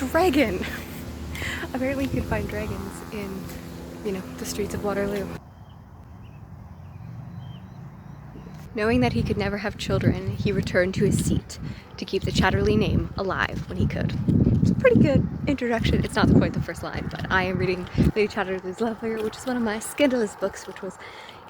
dragon! Apparently you could find dragons in, you know, the streets of Waterloo. Knowing that he could never have children, he returned to his seat to keep the Chatterley name alive when he could. It's a pretty good introduction. It's not quite the first line, but I am reading Lady Chatterley's Love Letter, which is one of my Scandalous books,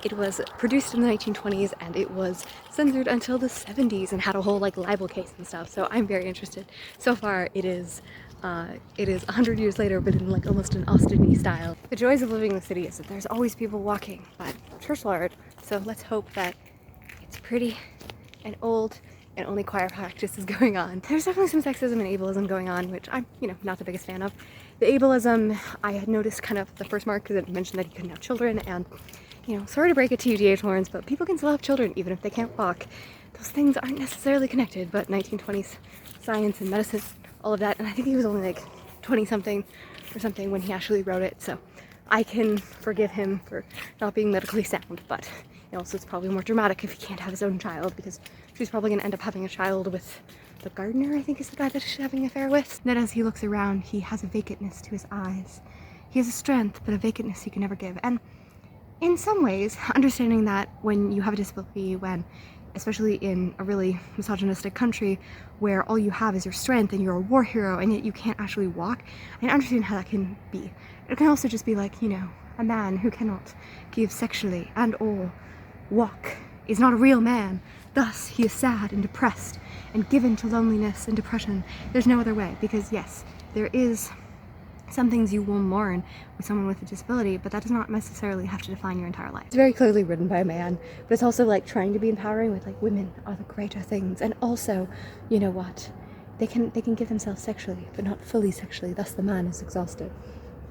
it was produced in the 1920s and it was censored until the 70s and had a whole like libel case and stuff. So I'm very interested. So far it is 100 years later, but in like almost an Austen-y style. The joys of living in the city is that there's always people walking, but churchyard. So let's hope that it's pretty and old and only choir practice is going on. There's definitely some sexism and ableism going on, which I'm, you know, not the biggest fan of. The ableism, I had noticed kind of the first mark because it mentioned that he couldn't have children, and, you know, sorry to break it to you, D.H. Lawrence, but people can still have children even if they can't walk. Those things aren't necessarily connected, but 1920s science and medicine, all of that, and I think he was only like 20-something or something when he actually wrote it, so I can forgive him for not being medically sound, but also it's probably more dramatic if he can't have his own child, because she's probably going to end up having a child with the gardener, I think is the guy that she's having an affair with. Then as he looks around, he has a vacantness to his eyes. He has a strength, but a vacantness he can never give. And in some ways, understanding that when you have a disability, especially in a really misogynistic country where all you have is your strength and you're a war hero and yet you can't actually walk, I understand how that can be. It can also just be like, you know, a man who cannot give sexually and or walk is not a real man. Thus, he is sad and depressed and given to loneliness and depression. There's no other way, because yes, there is some things you will mourn with someone with a disability, but that does not necessarily have to define your entire life. It's very clearly written by a man, but it's also like trying to be empowering with like women are the greater things, and also, you know what, they can give themselves sexually, but not fully sexually, thus the man is exhausted.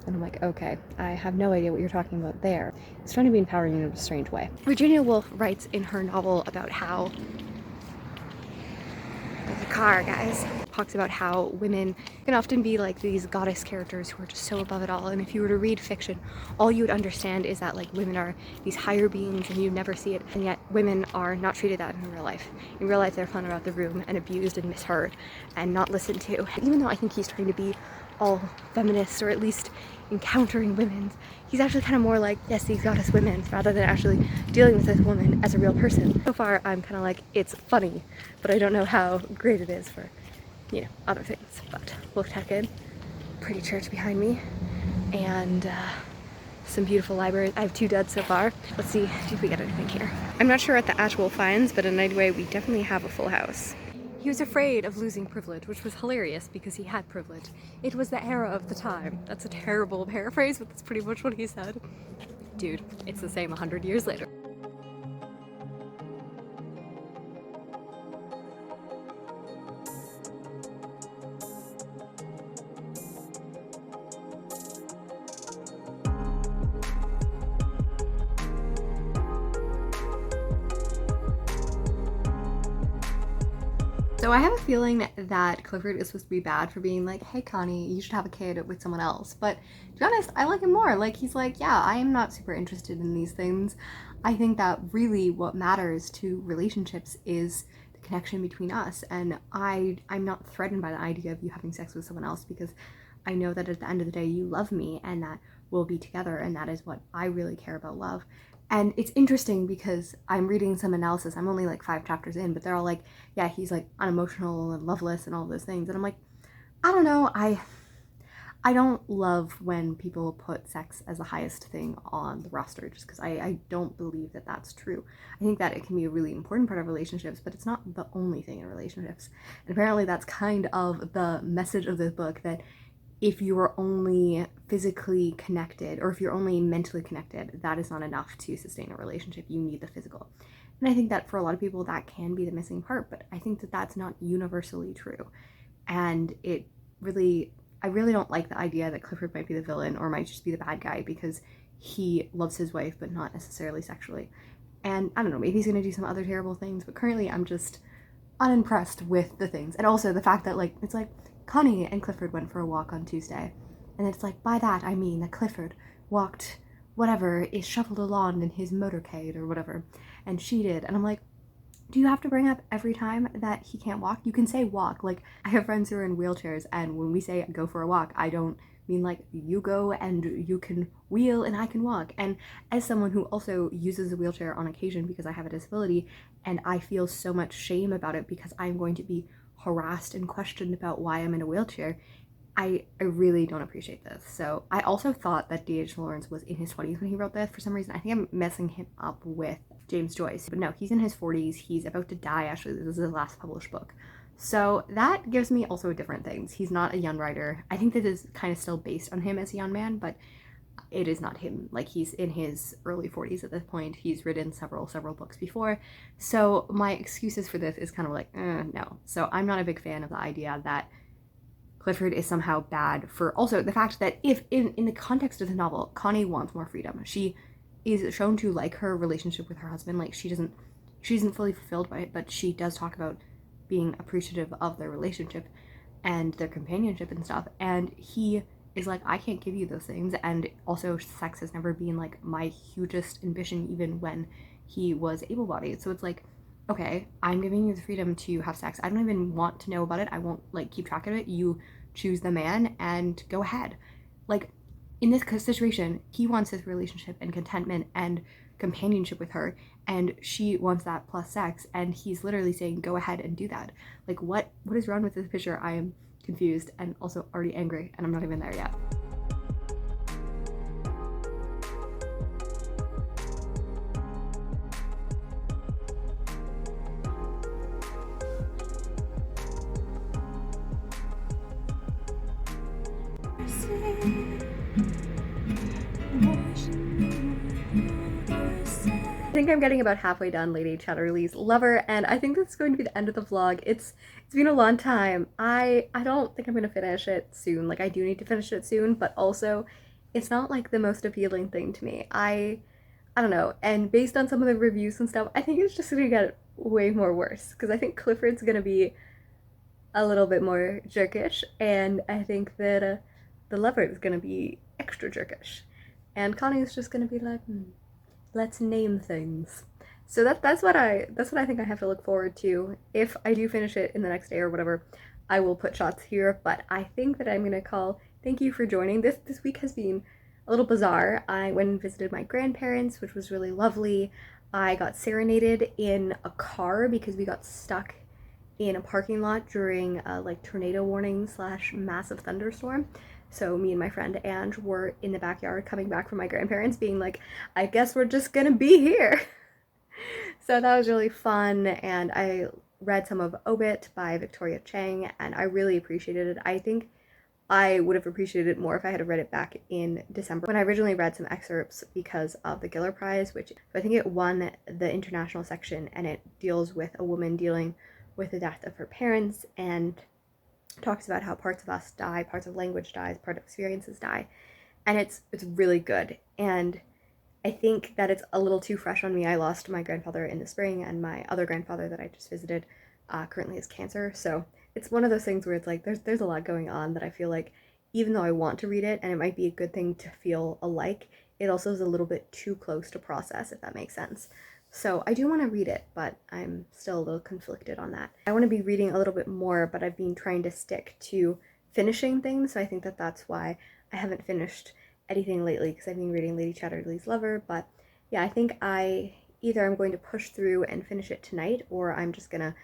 And I'm like, okay, I have no idea what you're talking about there. It's trying to be empowering in a strange way. Virginia Woolf writes in her novel about how, there's a car, guys, talks about how women can often be like these goddess characters who are just so above it all. And if you were to read fiction, all you would understand is that like women are these higher beings and you never see it. And yet women are not treated that in real life. In real life, they're flown around the room and abused and misheard and not listened to. Even though I think he's trying to be all feminist, or at least encountering women, he's actually kind of more like, yes, these goddess women, rather than actually dealing with this woman as a real person. So far, I'm kind of like, it's funny, but I don't know how great it is for, you know, other things. But we'll check in. Pretty church behind me, and some beautiful libraries. I have 2 duds so far. Let's see if we get anything here. I'm not sure what the actual finds, but in any way, we definitely have a full house. He was afraid of losing privilege, which was hilarious because he had privilege. It was the era of the time. That's a terrible paraphrase, but that's pretty much what he said. Dude, it's the same 100 years later. So I have a feeling that Clifford is supposed to be bad for being like, hey Connie, you should have a kid with someone else. But to be honest, I like him more. Like, he's like, yeah, I am not super interested in these things. I think that really what matters to relationships is the connection between us. And I'm not threatened by the idea of you having sex with someone else, because I know that at the end of the day, you love me and that we'll be together. And that is what I really care about love. And it's interesting because I'm reading some analysis. I'm only like 5 chapters in, but they're all like, yeah, he's like unemotional and loveless and all those things. And I'm like, I don't know. I don't love when people put sex as the highest thing on the roster, just because I don't believe that that's true. I think that it can be a really important part of relationships, but it's not the only thing in relationships. And apparently that's kind of the message of this book, that if you are only physically connected, or if you're only mentally connected, that is not enough to sustain a relationship. You need the physical. And I think that for a lot of people that can be the missing part, but I think that that's not universally true. And I really don't like the idea that Clifford might be the villain or might just be the bad guy because he loves his wife, but not necessarily sexually. And I don't know, maybe he's gonna do some other terrible things, but currently I'm just unimpressed with the things. And also the fact that like, it's like, Connie and Clifford went for a walk on Tuesday, and it's like, by that I mean that Clifford walked whatever, is shuffled a lawn in his motorcade or whatever, and she did. And I'm like, Do you have to bring up every time that he can't walk? You can say walk. Like, I have friends who are in wheelchairs, and when we say go for a walk, I don't mean like you go and you can wheel and I can walk. And as someone who also uses a wheelchair on occasion because I have a disability, and I feel so much shame about it because I'm going to be harassed and questioned about why I'm in a wheelchair, I really don't appreciate this. So I also thought that D.H. Lawrence was in his 20s when he wrote this. For some reason, I think I'm messing him up with James Joyce. But no, he's in his 40s. He's about to die, actually. This is his last published book. So that gives me also different things. He's not a young writer. I think that is kind of still based on him as a young man, but it is not him. Like, he's in his early 40s at this point. He's written several books before. So my excuses for this is kind of like, no. So I'm not a big fan of the idea that Clifford is somehow bad for also the fact that if in the context of the novel, Connie wants more freedom. She is shown to like her relationship with her husband. Like, she isn't fully fulfilled by it, but she does talk about being appreciative of their relationship and their companionship and stuff. And he is like, I can't give you those things. And also, sex has never been like my hugest ambition, even when he was able-bodied. So it's like, okay, I'm giving you the freedom to have sex. I don't even want to know about it. I won't like keep track of it. You choose the man and go ahead. Like, in this situation, he wants his relationship and contentment and companionship with her, and she wants that plus sex, and he's literally saying, go ahead and do that. Like, what is wrong with this picture? I am confused and also already angry, and I'm not even there yet. I think I'm getting about halfway done Lady Chatterley's Lover, and I think this is going to be the end of the vlog. It's been a long time. I don't think I'm gonna finish it soon. Like, I do need to finish it soon, but also it's not like the most appealing thing to me. I don't know, and based on some of the reviews and stuff, I think it's just gonna get way more worse, because I think Clifford's gonna be a little bit more jerkish, and I think that the lover is gonna be extra jerkish, and Connie's just gonna be like, let's name things. So that's what I think I have to look forward to. If I do finish it in the next day or whatever, I will put shots here, but I think that I'm gonna call thank you for joining. This week has been a little bizarre. I went and visited my grandparents, which was really lovely. I got serenaded in a car because we got stuck in a parking lot during a like tornado warning / massive thunderstorm. So me and my friend Ange were in the backyard coming back from my grandparents being like, I guess we're just gonna be here. So that was really fun, and I read some of Obit by Victoria Chang, and I really appreciated it. I think I would have appreciated it more if I had read it back in December when I originally read some excerpts because of the Giller Prize, which I think it won the international section, and it deals with a woman dealing with the death of her parents and talks about how parts of us die, parts of language dies, part of experiences die, and it's really good. And I think that it's a little too fresh on me. I lost my grandfather in the spring, and my other grandfather that I just visited currently has cancer, so it's one of those things where it's like there's a lot going on that I feel like, even though I want to read it and it might be a good thing to feel alike, it also is a little bit too close to process, if that makes sense. So I do want to read it, but I'm still a little conflicted on that. I want to be reading a little bit more, but I've been trying to stick to finishing things, so I think that that's why I haven't finished anything lately, because I've been reading Lady Chatterley's Lover. But yeah, I think either I'm going to push through and finish it tonight, or I'm just gonna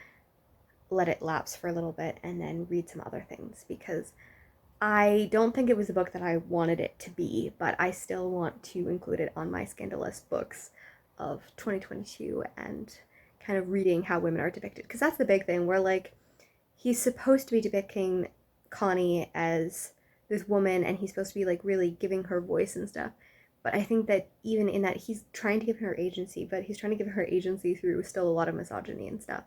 let it lapse for a little bit and then read some other things, because I don't think it was the book that I wanted it to be, but I still want to include it on my Scandalous books of 2022 and kind of reading how women are depicted, because that's the big thing, where like he's supposed to be depicting Connie as this woman and he's supposed to be like really giving her voice and stuff, but I think that even in that he's trying to give her agency, but he's trying to give her agency through still a lot of misogyny and stuff,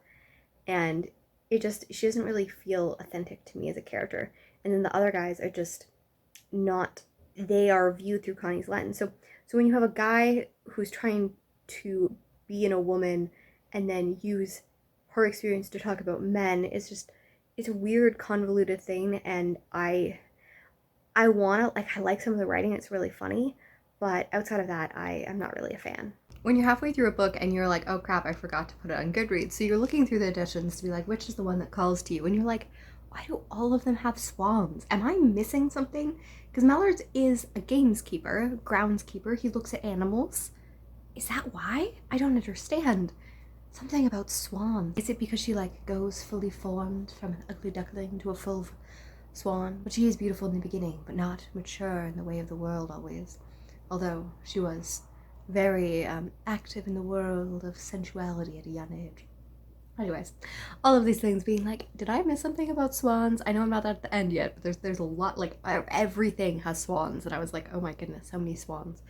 and she doesn't really feel authentic to me as a character. And then the other guys are just not, they are viewed through Connie's lens. So when you have a guy who's trying to be in a woman and then use her experience to talk about men, it's a weird, convoluted thing, and I want to, like, I like some of the writing, it's really funny, but outside of that, I am not really a fan. When you're halfway through a book and you're like, oh crap, I forgot to put it on Goodreads, so you're looking through the editions to be like, which is the one that calls to you? And you're like, why do all of them have swans? Am I missing something? Because Mallards is a gameskeeper, groundskeeper. He looks at animals. Is that why? I don't understand. Something about swans. Is it because she like goes fully formed from an ugly duckling to a full swan? But she is beautiful in the beginning, but not mature in the way of the world always. Although she was very active in the world of sensuality at a young age. Anyways, all of these things being like, did I miss something about swans? I know I'm not at the end yet, but there's a lot, like everything has swans, and I was like, oh my goodness, so many swans.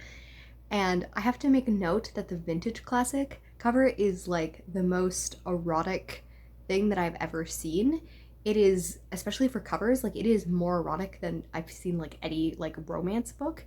And I have to make a note that the vintage classic cover is like the most erotic thing that I've ever seen. It is, especially for covers, like it is more erotic than I've seen like any like romance book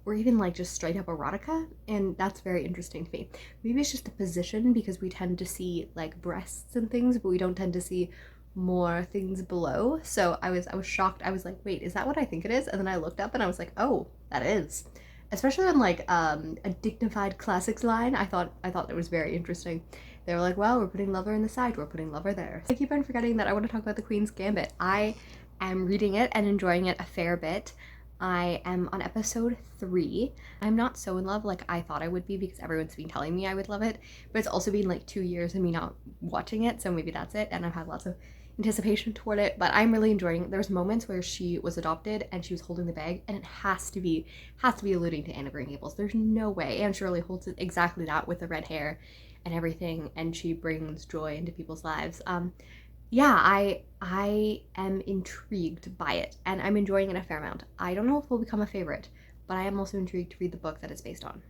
or even like just straight up erotica, and that's very interesting to me. Maybe it's just the position because we tend to see like breasts and things, but we don't tend to see more things below. So I was shocked. I was like, wait, is that what I think it is? And then I looked up and I was like, oh, that is. Especially on like a dignified classics line, I thought it was very interesting. They were like, well, we're putting lover in the side, we're putting lover there. I keep on forgetting that I want to talk about the Queen's Gambit. I am reading it and enjoying it a fair bit. I am on episode 3. I'm not so in love like I thought I would be because everyone's been telling me I would love it, but it's also been like 2 years of me not watching it, so maybe that's it, and I've had lots of anticipation toward it, but I'm really enjoying it. There's moments where she was adopted and she was holding the bag, and it has to be alluding to Anna Green Gables. There's no way. Anne Shirley holds it exactly that with the red hair and everything, and she brings joy into people's lives. Yeah, I am intrigued by it, and I'm enjoying it a fair amount. I don't know if it will become a favorite, but I am also intrigued to read the book that it's based on.